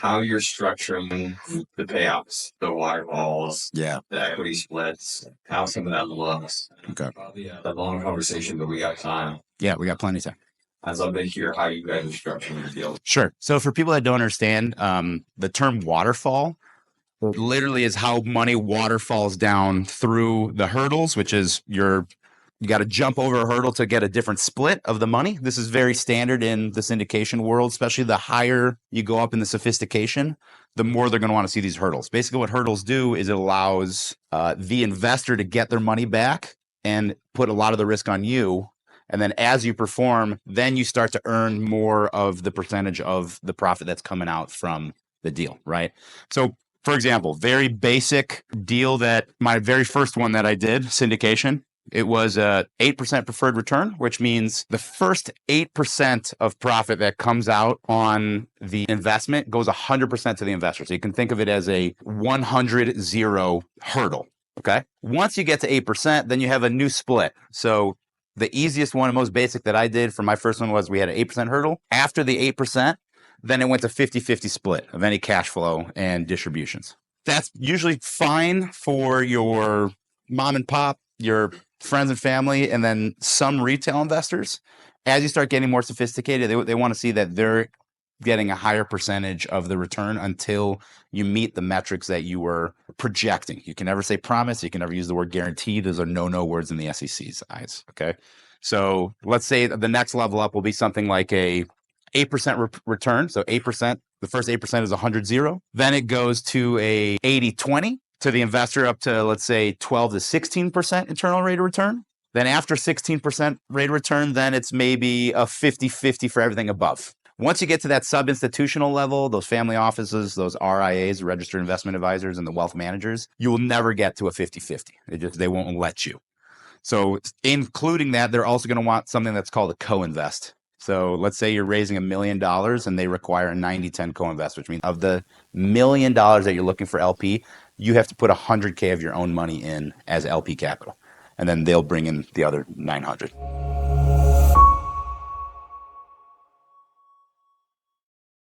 how you're structuring the payouts, the waterfalls, Yeah. the equity splits, how some of that looks. Okay. That long conversation, but we got time. Yeah, we got plenty of time. I'd love to hear how you guys are structuring the deal. Sure. So for people that don't understand, the term waterfall literally is how money waterfalls down through the hurdles, which is you got to jump over a hurdle to get a different split of the money. This is very standard in the syndication world, especially the higher you go up in the sophistication, the more they're going to want to see these hurdles. Basically, what hurdles do is it allows the investor to get their money back and put a lot of the risk on you. And then as you perform, then you start to earn more of the percentage of the profit that's coming out from the deal, right? So, for example, very basic deal that my very first one that I did, syndication, it was a 8% preferred return, which means the first 8% of profit that comes out on the investment goes 100% to the investor. So you can think of it as a 100-0 hurdle. Okay. Once you get to 8%, then you have a new split. So the easiest one and most basic that I did for my first one was we had an 8% hurdle. After the 8%, then it went to 50-50 split of any cash flow and distributions. That's usually fine for your mom and pop, your friends and family, and then some retail investors. As you start getting more sophisticated, they want to see that they're getting a higher percentage of the return until you meet the metrics that you were projecting. You can never say promise. You can never use the word guarantee. Those are no words in the SEC's eyes. Okay. So let's say the next level up will be something like a 8% return. So 8%, the first 8% is 100-0. Then it goes to a 80-20 to the investor up to, let's say, 12 to 16% internal rate of return. Then after 16% rate of return, then it's maybe a 50-50 for everything above. Once you get to that sub-institutional level, those family offices, those RIAs, registered investment advisors, and the wealth managers, you will never get to a 50-50. They won't let you. So including that, they're also going to want something that's called a co-invest. So let's say you're raising $1 million and they require a 90-10 co-invest, which means of the $1 million that you're looking for LP, you have to put $100K of your own money in as LP capital. And then they'll bring in the other 900.